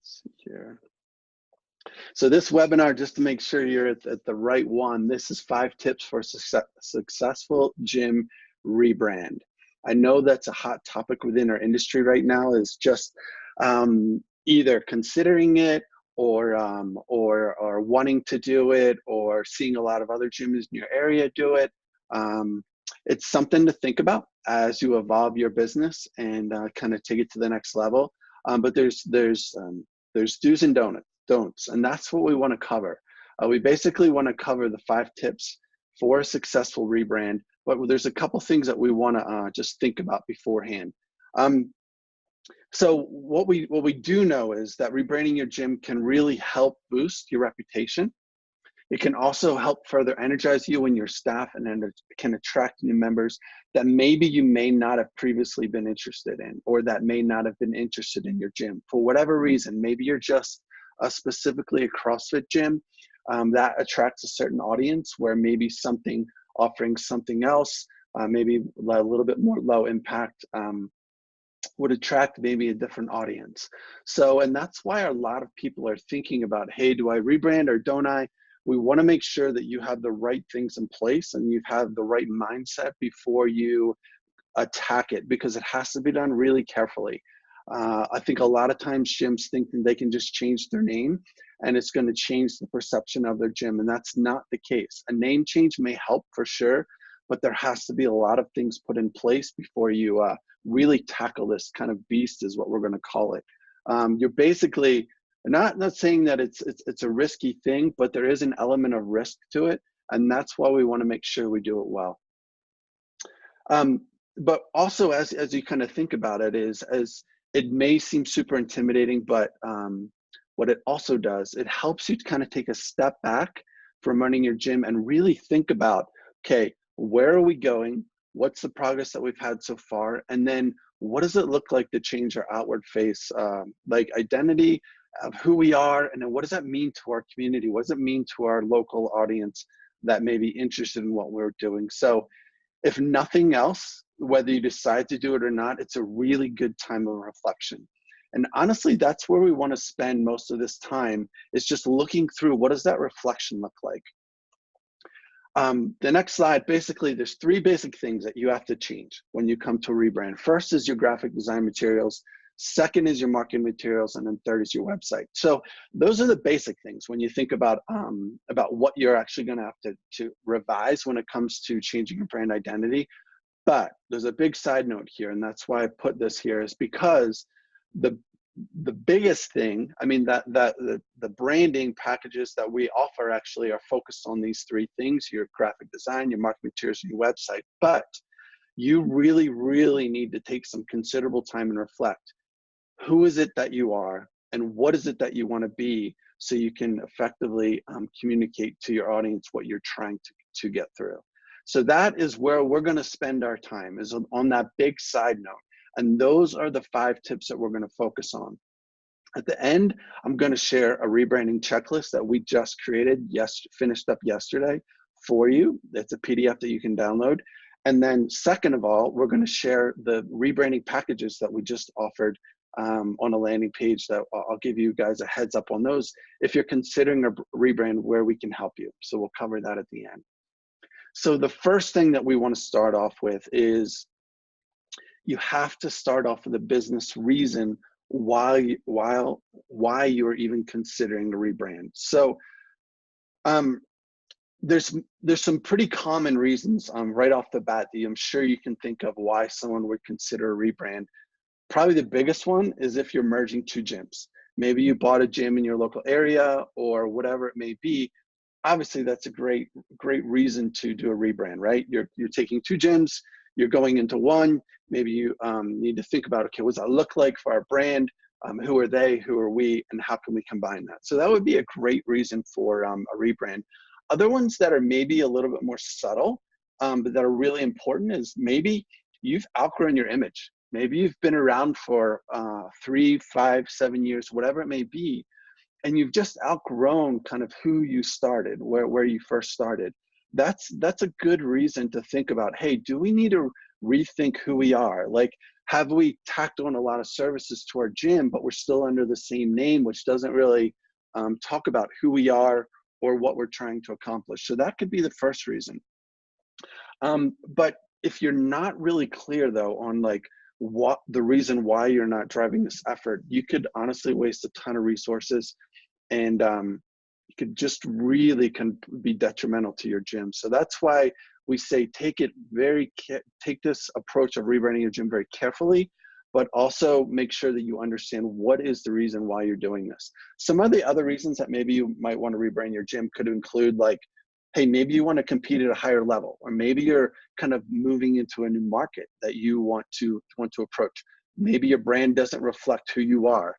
see here. So this webinar, just to make sure you're at the right one, this is 5 tips for successful gym rebrand. I know that's a hot topic within our industry right now, is just either considering it or wanting to do it, or seeing a lot of other gyms in your area do it. It's something to think about as you evolve your business and kind of take it to the next level. But there's do's and don'ts, and that's what we want to cover. We basically want to cover the 5 tips for a successful rebrand, but there's a couple things that we want to just think about beforehand. So what we do know is that rebranding your gym can really help boost your reputation. It can also help further energize you and your staff, and then it can attract new members that maybe you may not have previously been interested in, or that may not have been interested in your gym for whatever reason. Maybe you're just specifically a CrossFit gym that attracts a certain audience, where maybe something offering something else, maybe a little bit more low impact, would attract maybe a different audience. So, and that's why a lot of people are thinking about, hey, do I rebrand or don't I? We want to make sure that you have the right things in place and you have the right mindset before you attack it, because it has to be done really carefully. I think a lot of times gyms think that they can just change their name and it's going to change the perception of their gym, and that's not the case. A name change may help for sure, but there has to be a lot of things put in place before you really tackle this kind of beast, is what we're going to call it. You're basically not saying that it's a risky thing, but there is an element of risk to it, and that's why we want to make sure we do it well. But also, as you kind of think about it, as it may seem super intimidating, but what it also does, it helps you to kind of take a step back from running your gym and really think about, okay, where are we going? What's the progress that we've had so far? And then what does it look like to change our outward face, like identity of who we are? And then what does that mean to our community? What does it mean to our local audience that may be interested in what we're doing? So if nothing else, whether you decide to do it or not, it's a really good time of reflection. And honestly, that's where we want to spend most of this time, is just looking through, what does that reflection look like? The next slide, basically, there's 3 basic things that you have to change when you come to a rebrand. First is your graphic design materials. Second is your marketing materials, and then third is your website. So those are the basic things when you think about what you're actually going to have to revise when it comes to changing your brand identity. But there's a big side note here, and that's why I put this here, is because the biggest thing, I mean, the branding packages that we offer actually are focused on these 3 things: your graphic design, your marketing materials, and your website. But you really, really need to take some considerable time and reflect. Who is it that you are, and what is it that you want to be, so you can effectively communicate to your audience what you're trying to get through. So that is where we're going to spend our time, is on that big side note. And those are the 5 tips that we're going to focus on. At the end, I'm going to share a rebranding checklist that we just created, finished up yesterday for you. It's a PDF that you can download. And then second of all, we're going to share the rebranding packages that we just offered on a landing page, that I'll give you guys a heads up on those if you're considering a rebrand, where we can help you. So we'll cover that at the end. So the first thing that we want to start off with is, you have to start off with a business reason why you're even considering the rebrand. So there's some pretty common reasons right off the bat that I'm sure you can think of why someone would consider a rebrand. Probably the biggest one is if you're merging 2 gyms. Maybe you bought a gym in your local area, or whatever it may be. Obviously, that's a great reason to do a rebrand, right? You're taking 2 gyms, you're going into one. Maybe you need to think about, okay, what does that look like for our brand? Who are they? Who are we? And how can we combine that? So that would be a great reason for a rebrand. Other ones that are maybe a little bit more subtle, but that are really important, is maybe you've outgrown your image. Maybe you've been around for 3, 5, 7 years, whatever it may be, and you've just outgrown kind of who you started, where you first started. That's a good reason to think about, hey, do we need to rethink who we are? Like, Have we tacked on a lot of services to our gym, but we're still under the same name, which doesn't really talk about who we are or what we're trying to accomplish? So that could be the first reason. But if you're not really clear though on like what the reason why you're not driving this effort, you could honestly waste a ton of resources, and it could just really can be detrimental to your gym. So that's why we say take this approach of rebranding your gym very carefully, but also make sure that you understand what is the reason why you're doing this. Some of the other reasons that maybe you might want to rebrand your gym could include like, hey, maybe you want to compete at a higher level, or maybe you're kind of moving into a new market that you want to approach. Maybe your brand doesn't reflect who you are.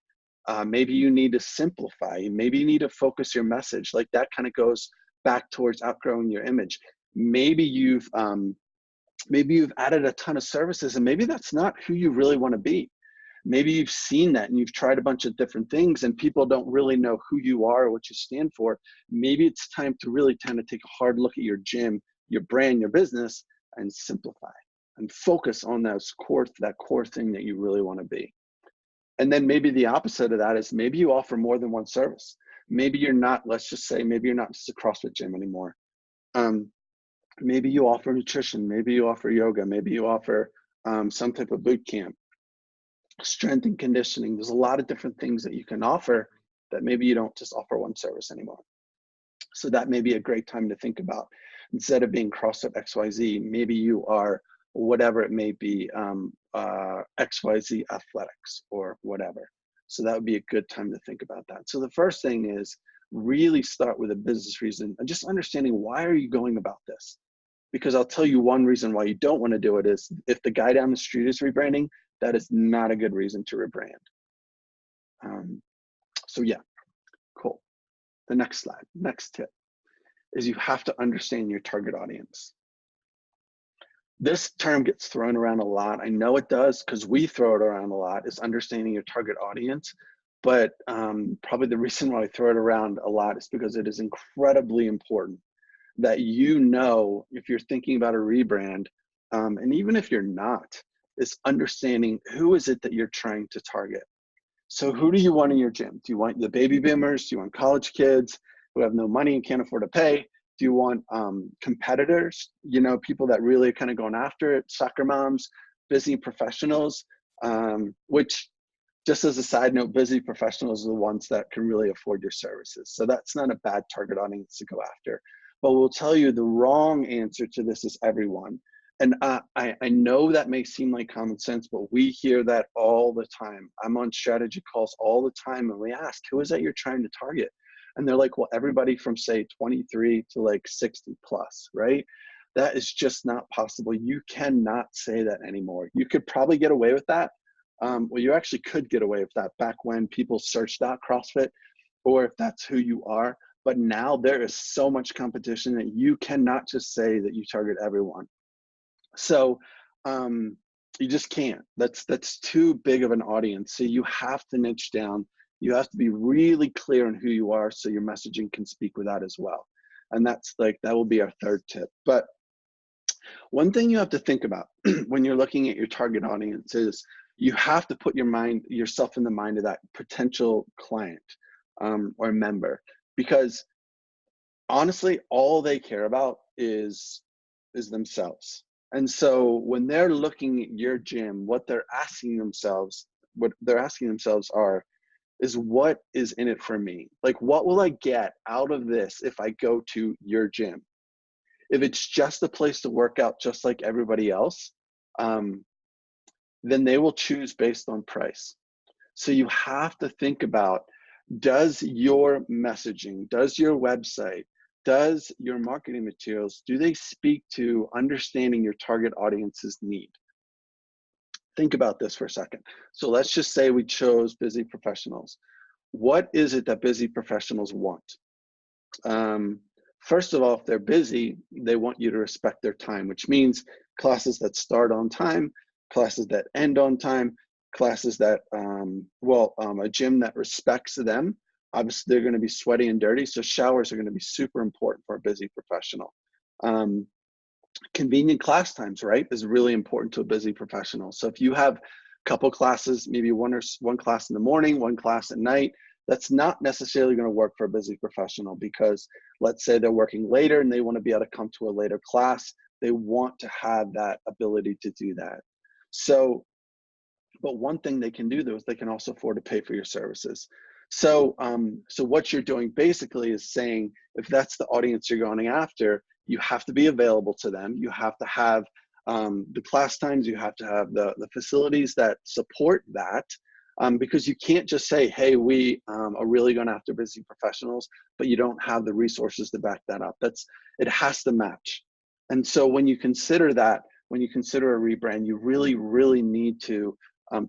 Maybe you need to simplify. Maybe you need to focus your message. Like that kind of goes back towards outgrowing your image. Maybe you've added a ton of services, and maybe that's not who you really want to be. Maybe you've seen that and you've tried a bunch of different things and people don't really know who you are or what you stand for. Maybe it's time to really kind of take a hard look at your gym, your brand, your business, and simplify and focus on that core thing that you really want to be. And then maybe the opposite of that is maybe you offer more than one service. Maybe you're not, let's just say, maybe you're not just a CrossFit gym anymore. Maybe you offer nutrition, maybe you offer yoga, maybe you offer some type of boot camp, strength and conditioning. There's a lot of different things that you can offer that maybe you don't just offer one service anymore. So that may be a great time to think about. Instead of being CrossFit XYZ, maybe you are whatever it may be, XYZ athletics or whatever. So that would be a good time to think about that. So the first thing is really start with a business reason and just understanding why are you going about this? Because I'll tell you one reason why you don't want to do it is if the guy down the street is rebranding, that is not a good reason to rebrand. So yeah, cool. The next slide, next tip is you have to understand your target audience. This term gets thrown around a lot. I know it does because we throw it around a lot, is understanding your target audience. But probably the reason why I throw it around a lot is because it is incredibly important that you know if you're thinking about a rebrand, and even if you're not, is understanding who is it that you're trying to target. So who do you want in your gym? Do you want the baby boomers? Do you want college kids who have no money and can't afford to pay? Do you want competitors, you know, people that really are kind of going after it, soccer moms, busy professionals, which just as a side note, busy professionals are the ones that can really afford your services. So that's not a bad target audience to go after. But we'll tell you the wrong answer to this is everyone. And I know that may seem like common sense, but we hear that all the time. I'm on strategy calls all the time and we ask, who is that you're trying to target? And they're like, well, everybody from say 23 to like 60 plus, right? That is just not possible. You cannot say that anymore. You could probably get away with that. Well, you actually could get away with that back when people searched out CrossFit, or if that's who you are. But now there is so much competition that you cannot just say that you target everyone. So you just can't. That's too big of an audience. So you have to niche down. You have to be really clear on who you are so your messaging can speak with that as well. And that's like, that will be our third tip. But one thing you have to think about when you're looking at your target audience is you have to put yourself in the mind of that potential client or member, because honestly, all they care about is themselves. And so when they're looking at your gym, what they're asking themselves is what is in it for me? Like, what will I get out of this if I go to your gym? If it's just a place to work out just like everybody else, then they will choose based on price. So you have to think about, does your messaging, does your website, does your marketing materials, do they speak to understanding your target audience's need? Think about this for a second. So let's just say we chose busy professionals. What is it that busy professionals want? First of all, if they're busy, they want you to respect their time, which means classes that start on time, classes that end on time, classes that, a gym that respects them. Obviously, they're going to be sweaty and dirty, so showers are going to be super important for a busy professional. Convenient class times, right, is really important to a busy professional. So if you have couple classes, maybe one class in the morning, one class at night. That's not necessarily going to work for a busy professional, because let's say they're working later and they want to be able to come to a later class. They want to have that ability to do that. So, but one thing they can do though is they can also afford to pay for your services. So, so what you're doing basically is saying, if that's the audience you're going after, you have to be available to them. You have to have the class times. You have to have the facilities that support that, because you can't just say, hey, we are really going after busy professionals, but you don't have the resources to back that up. It has to match. And so when you consider that, when you consider a rebrand, you really, really need to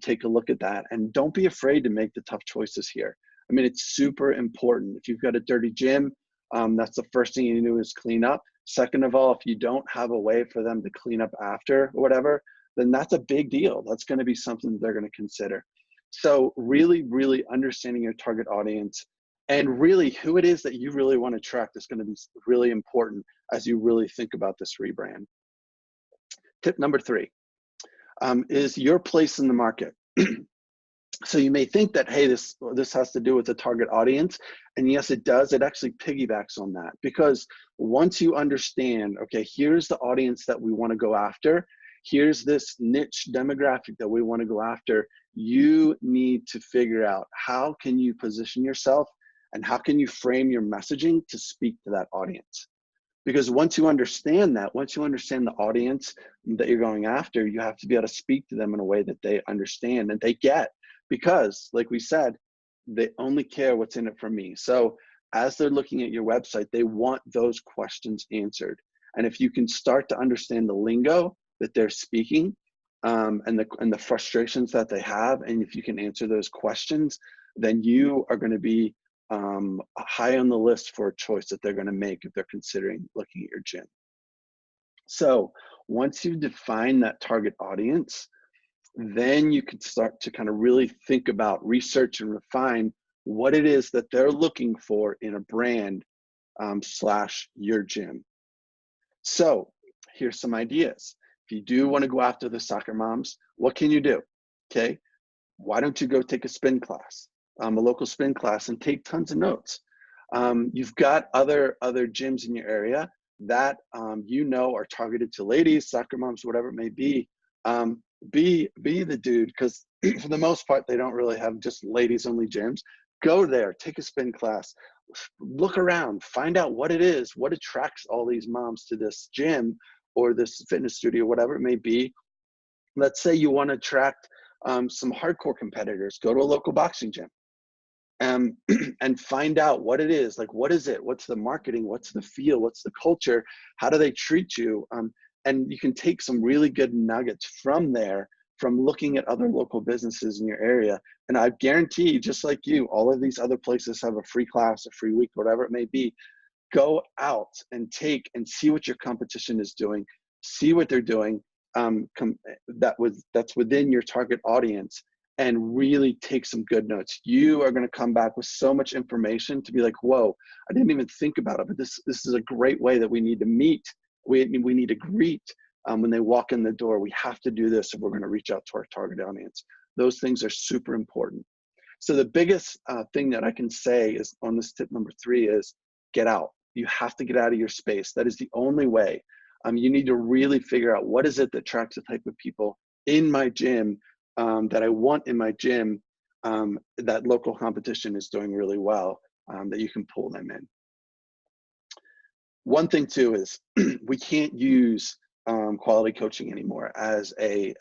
take a look at that. And don't be afraid to make the tough choices here. I mean, it's super important. If you've got a dirty gym, that's the first thing you do is clean up. Second of all, if you don't have a way for them to clean up after or whatever, then that's a big deal. That's going to be something they're going to consider. So really, really understanding your target audience and really who it is that you really want to attract is going to be really important as you really think about this rebrand. Tip number 3 is your place in the market. So you may think that, hey, this has to do with the target audience. And yes, it does. It actually piggybacks on that, because once you understand, okay, here's the audience that we want to go after, here's this niche demographic that we want to go after, you need to figure out how can you position yourself and how can you frame your messaging to speak to that audience. Because once you understand that, once you understand the audience that you're going after, you have to be able to speak to them in a way that they understand and they get. Because, like we said, they only care what's in it for me. So as they're looking at your website, they want those questions answered. And if you can start to understand the lingo that they're speaking, and the frustrations that they have, and if you can answer those questions, then you are going to be high on the list for a choice that they're going to make if they're considering looking at your gym. So once you define that target audience, then you can start to kind of really think about, research and refine what it is that they're looking for in a brand slash your gym. So here's some ideas. If you do want to go after the soccer moms, what can you do? Okay, why don't you go take a spin class, a local spin class, and take tons of notes. You've got other gyms in your area that you know are targeted to ladies, soccer moms, whatever it may be. Be the dude, because for the most part, they don't really have just ladies only gyms. Go there, take a spin class, look around, find out what it is, what attracts all these moms to this gym or this fitness studio, whatever it may be. Let's say you want to attract some hardcore competitors, go to a local boxing gym. And find out what it is, like, what is it? What's the marketing? What's the feel? What's the culture? How do they treat you? And you can take some really good nuggets from there, from looking at other local businesses in your area. And I guarantee, just like you, all of these other places have a free class, a free week, whatever it may be. Go out and take and see what your competition is doing, see what they're doing, that's within your target audience, and really take some good notes. You are going to come back with so much information to be like, whoa, I didn't even think about it, but this is a great way that we need to meet. We need to greet when they walk in the door. We have to do this if we're going to reach out to our target audience. Those things are super important. So the biggest thing that I can say is on this tip number 3 is get out. You have to get out of your space. That is the only way. You need to really figure out what is it that attracts the type of people in my gym that I want in my gym, that local competition is doing really well, that you can pull them in. One thing too is we can't use quality coaching anymore as a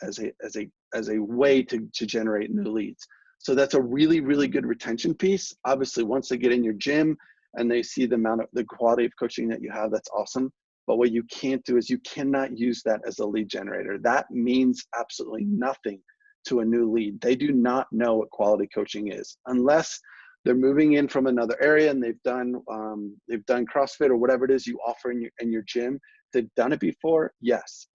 way to generate new leads. So that's a really, really good retention piece. Obviously, once they get in your gym and they see the quality of coaching that you have, that's awesome. But what you can't do is you cannot use that as a lead generator. That means absolutely nothing to a new lead. They do not know what quality coaching is unless they're moving in from another area and they've done CrossFit or whatever it is you offer in your gym. If they've done it before, yes,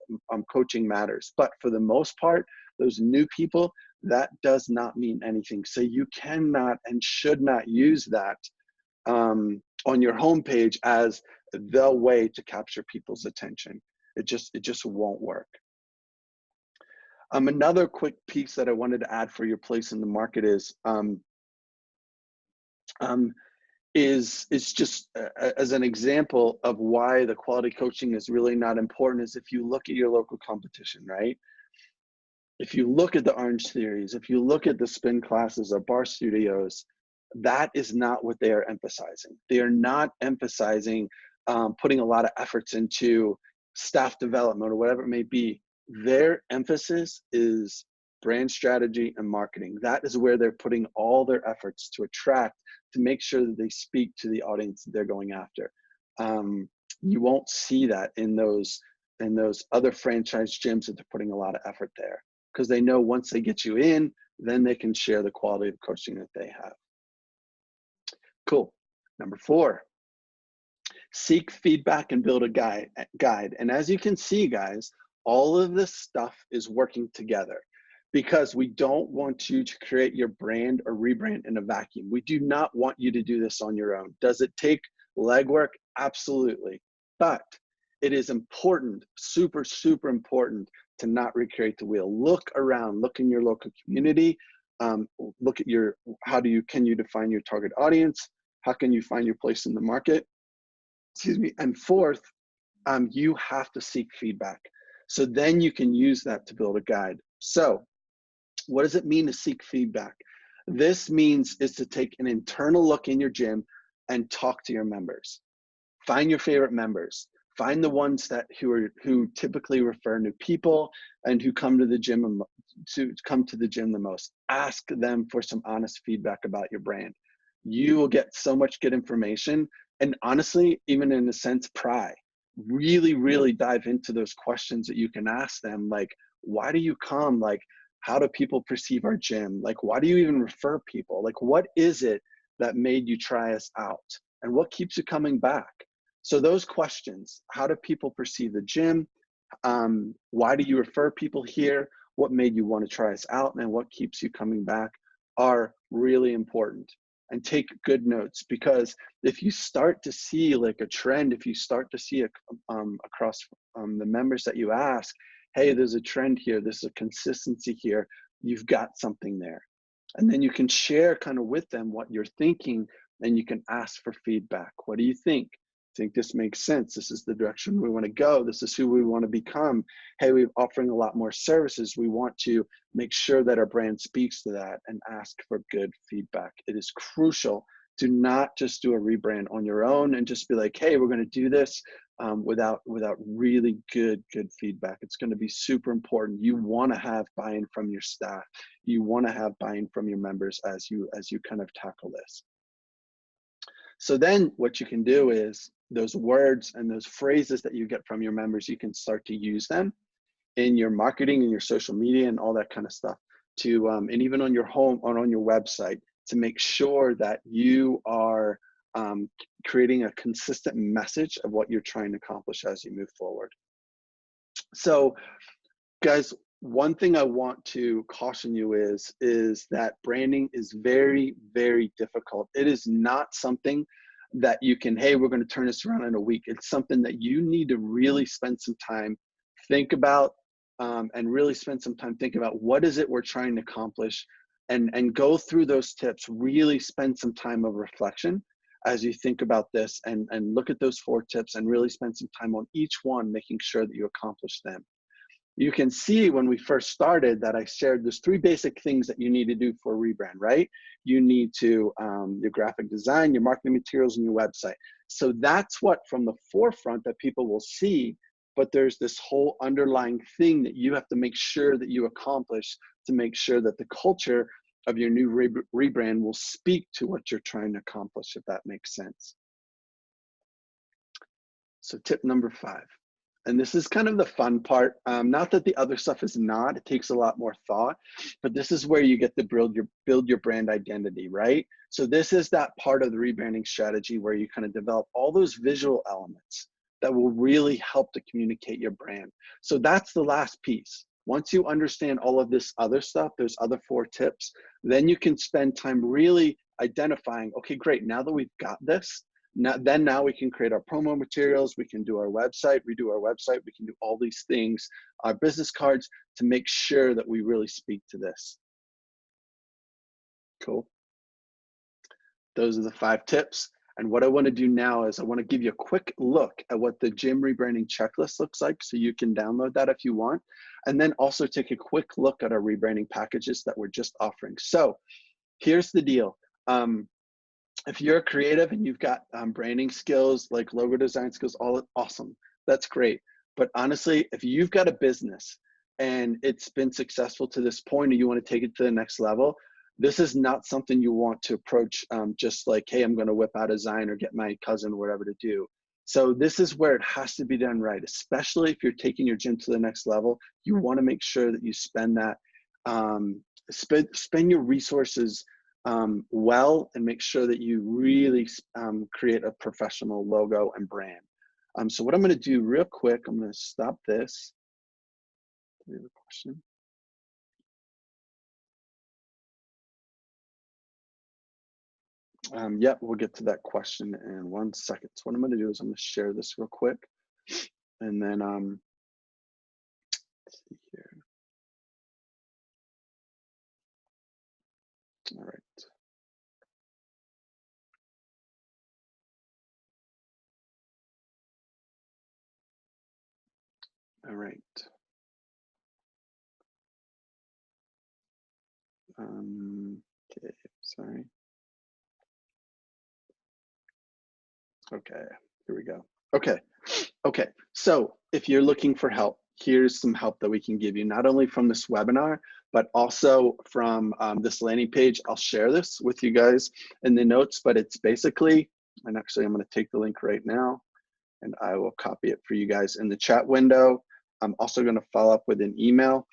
coaching matters. But for the most part, those new people, that does not mean anything. So you cannot and should not use that on your homepage as the way to capture people's attention. It just won't work. Another quick piece that I wanted to add for your place in the market is just as an example of why the quality coaching is really not important is if you look at your local competition, right? If you look at the Orange Theories, if you look at the spin classes or bar studios, that is not what they are emphasizing. They are not emphasizing putting a lot of efforts into staff development or whatever it may be. Their emphasis is brand strategy and marketing. That is where they're putting all their efforts to attract, to make sure that they speak to the audience that they're going after. You won't see that in those other franchise gyms that they're putting a lot of effort there, because they know once they get you in, then they can share the quality of coaching that they have. Cool. Number 4, seek feedback and build a guide. And as you can see, guys, all of this stuff is working together, because we don't want you to create your brand or rebrand in a vacuum. We do not want you to do this on your own. Does it take legwork? Absolutely. But it is important, super, super important, to not recreate the wheel. Look around, look in your local community, look at can you define your target audience? How can you find your place in the market? Excuse me. And 4th, you have to seek feedback. So then you can use that to build a guide. So what does it mean to seek feedback? This means is to take an internal look in your gym and talk to your members. Find your favorite members. Find the ones who typically refer new people and who come to the gym the most. Ask them for some honest feedback about your brand. You will get so much good information, and honestly, even in a sense, pry. Really, really dive into those questions that you can ask them, like, why do you come? Like, how do people perceive our gym? Like, why do you even refer people? Like, what is it that made you try us out? And what keeps you coming back? So those questions, how do people perceive the gym? Why do you refer people here? What made you want to try us out? And what keeps you coming back are really important. And take good notes, because if you start to see like a trend, if you start to see across the members that you ask, hey, there's a trend here, there's a consistency here, you've got something there. And then you can share kind of with them what you're thinking, and you can ask for feedback. What do you think? Think this makes sense? This is the direction we want to go. This is who we want to become. Hey, we're offering a lot more services. We want to make sure that our brand speaks to that, and ask for good feedback. It is crucial to not just do a rebrand on your own and just be like, hey, we're going to do this without really good feedback. It's going to be super important. You want to have buy-in from your staff. You want to have buy-in from your members as you kind of tackle this. So then what you can do is those words and those phrases that you get from your members, you can start to use them in your marketing and your social media and all that kind of stuff to, and even on your home or on your website, to make sure that you are creating a consistent message of what you're trying to accomplish as you move forward. So guys, one thing I want to caution you is that branding is very, very difficult. It is not something that you can, hey, we're going to turn this around in a week. It's something that you need to really spend some time, think about, and really spend some time thinking about what is it we're trying to accomplish, and go through those tips. Really spend some time of reflection as you think about this, and look at those 4 tips and really spend some time on each one, making sure that you accomplish them. You can see when we first started that I shared there's 3 basic things that you need to do for a rebrand, right? You need to, your graphic design, your marketing materials, and your website. So that's what from the forefront that people will see, but there's this whole underlying thing that you have to make sure that you accomplish to make sure that the culture of your new rebrand will speak to what you're trying to accomplish, if that makes sense. So tip number 5. And this is kind of the fun part. Not that the other stuff is not, it takes a lot more thought, but this is where you get to build your brand identity, right? So this is that part of the rebranding strategy where you kind of develop all those visual elements that will really help to communicate your brand. So that's the last piece. Once you understand all of this other stuff, those other 4 tips, then you can spend time really identifying, okay, great, now that we've got this, Now we can create our promo materials, we can do our website, redo our website, we can do all these things, our business cards, to make sure that we really speak to this. Cool. Those are the 5 tips. And what I want to do now is I want to give you a quick look at what the gym rebranding checklist looks like, so you can download that if you want. And then also take a quick look at our rebranding packages that we're just offering. So here's the deal. If you're creative and you've got branding skills, like logo design skills, all awesome, that's great. But honestly, if you've got a business and it's been successful to this point and you want to take it to the next level, this is not something you want to approach just like, hey, I'm going to whip out a design or get my cousin or whatever to do. So this is where it has to be done right, especially if you're taking your gym to the next level. You want to make sure that you spend that, spend your resources well, and make sure that you really create a professional logo and brand. So what I'm going to do real quick, I'm going to stop this. Do we have a question? Yeah, we'll get to that question in 1 second. So what I'm going to do is I'm going to share this real quick, and then let's see here. All right. All right. Okay, sorry. Okay, here we go. Okay, so if you're looking for help, here's some help that we can give you, not only from this webinar, but also from this landing page. I'll share this with you guys in the notes, but it's basically, and actually I'm going to take the link right now and I will copy it for you guys in the chat window. I'm also going to follow up with an email.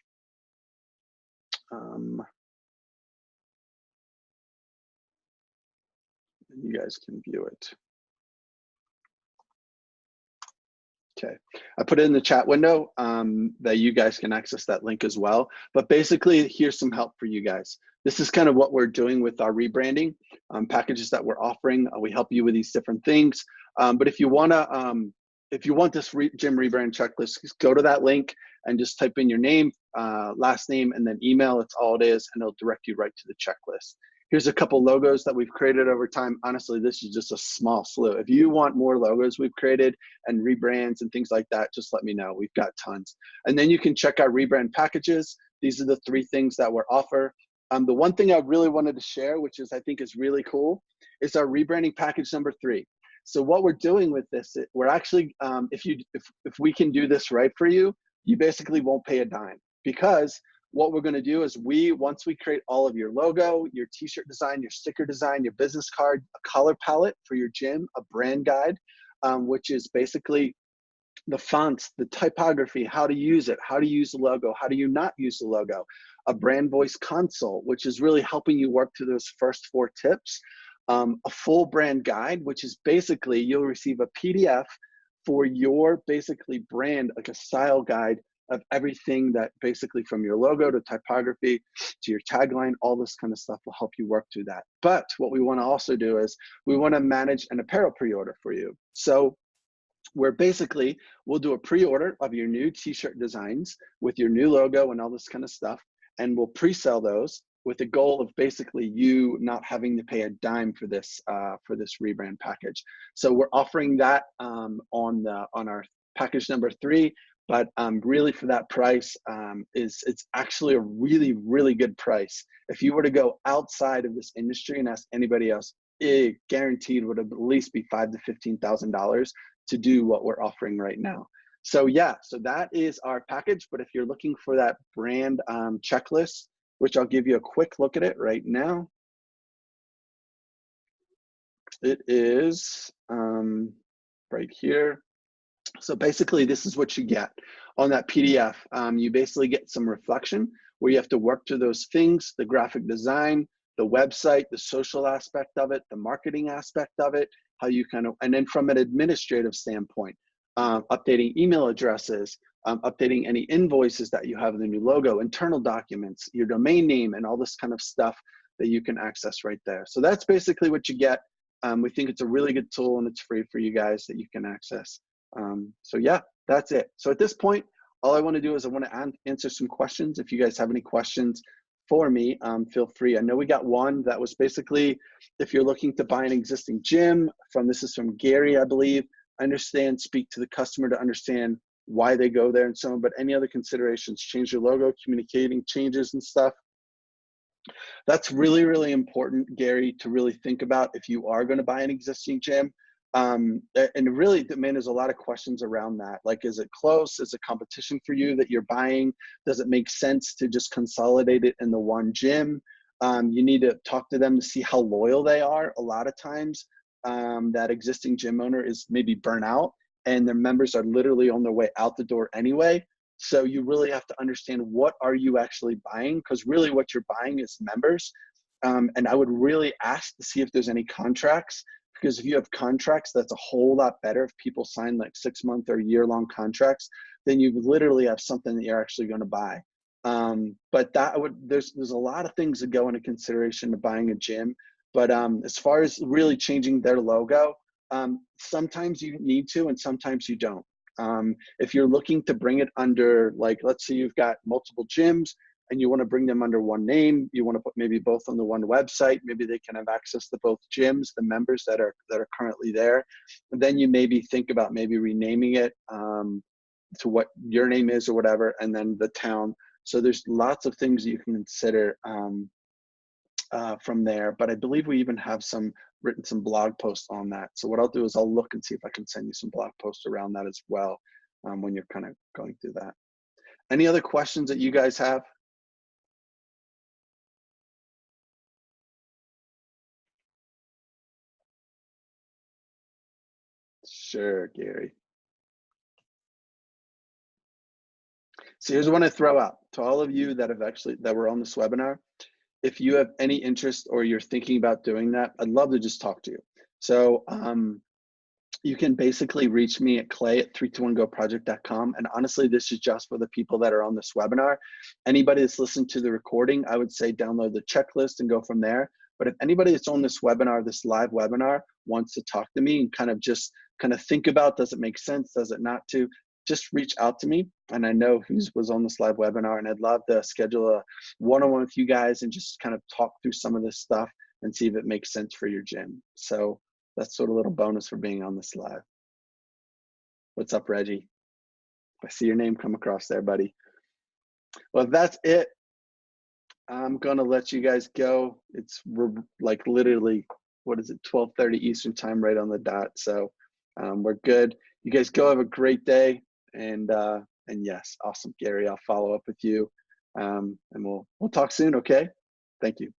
You guys can view it. Okay, I put it in the chat window that you guys can access that link as well. But basically, here's some help for you guys. This is kind of what we're doing with our rebranding packages that we're offering. We help you with these different things. But if you want this gym rebrand checklist, just go to that link and just type in your name, last name, and then email. It's all it is, and it'll direct you right to the checklist. Here's a couple logos that we've created over time. Honestly, this is just a small slew. If you want more logos we've created and rebrands and things like that, just let me know. We've got tons. And then you can check our rebrand packages. These are the 3 things that we're offer. The one thing I really wanted to share, which is I think is really cool, is our rebranding package number 3. So what we're doing with this, we're actually, if we can do this right for you, you basically won't pay a dime, because what we're going to do is once we create all of your logo, your t-shirt design, your sticker design, your business card, a color palette for your gym, a brand guide, which is basically the fonts, the typography, how to use it, how to use the logo, how do you not use the logo, a brand voice console, which is really helping you work through those first 4 tips, a full brand guide, which is basically you'll receive a PDF for your basically brand, like a style guide of everything that basically from your logo to typography to your tagline, all this kind of stuff will help you work through that. But what we want to also do is we want to manage an apparel pre-order for you. So we'll do a pre-order of your new t-shirt designs with your new logo and all this kind of stuff, and we'll pre-sell those with the goal of basically you not having to pay a dime for this rebrand package. So we're offering that on our package number 3. But really for that price, it's actually a really, really good price. If you were to go outside of this industry and ask anybody else, it guaranteed would at least be $5,000 to $15,000 to do what we're offering right now. So yeah, so that is our package. But if you're looking for that brand checklist, which I'll give you a quick look at it right now, it is right here. So basically, this is what you get on that PDF. You basically get some reflection where you have to work through those things, the graphic design, the website, the social aspect of it, the marketing aspect of it, how you and then from an administrative standpoint, updating email addresses, updating any invoices that you have in the new logo, internal documents, your domain name, and all this kind of stuff that you can access right there. So that's basically what you get. We think it's a really good tool, and it's free for you guys that you can access. So yeah, that's it. So at this point, all I want to do is I want to answer some questions. If you guys have any questions for me, feel free. I know we got one that was basically, if you're looking to buy an existing gym, this is from Gary, I believe. Understand, speak to the customer to understand why they go there and so on, but any other considerations, change your logo, communicating changes and stuff. That's really, really important, Gary, to really think about if you are going to buy an existing gym. And really, man, there's a lot of questions around that. Like, is it close? Is it competition for you that you're buying? Does it make sense to just consolidate it in the one gym? You need to talk to them to see how loyal they are. A lot of times, that existing gym owner is maybe burnt out, and their members are literally on their way out the door anyway. So you really have to understand, what are you actually buying? Because really what you're buying is members. And I would really ask to see if there's any contracts, because if you have contracts, that's a whole lot better. If people sign like 6-month or year-long contracts, then you literally have something that you're actually going to buy. But there's a lot of things that go into consideration to buying a gym. But as far as really changing their logo, sometimes you need to, and sometimes you don't. If you're looking to bring it under, like, let's say you've got multiple gyms and you want to bring them under one name, you want to put maybe both on the one website, maybe they can have access to both gyms, the members that are currently there. And then you maybe think about maybe renaming it to what your name is or whatever, and then the town. So there's lots of things you can consider from there. But I believe we even have written some blog posts on that. So what I'll do is I'll look and see if I can send you some blog posts around that as well, when you're kind of going through that. Any other questions that you guys have? Sure, Gary. So here's what I throw out to all of you that were on this webinar. If you have any interest or you're thinking about doing that, I'd love to just talk to you. So you can basically reach me at clay@321goproject.com. And honestly, this is just for the people that are on this webinar. Anybody that's listened to the recording, I would say download the checklist and go from there. But if anybody that's on this webinar, this live webinar, wants to talk to me and kind of think about, does it make sense? Does it not to? Just reach out to me. And I know who was on this live webinar, and I'd love to schedule a one-on-one with you guys and just kind of talk through some of this stuff and see if it makes sense for your gym. So that's sort of a little bonus for being on this live. What's up, Reggie? I see your name come across there, buddy. Well, that's it. I'm gonna let you guys go. We're like literally, what is it, 12:30 Eastern time, right on the dot. So we're good. You guys go have a great day. And yes, awesome, Gary. I'll follow up with you, and we'll talk soon. Okay. Thank you.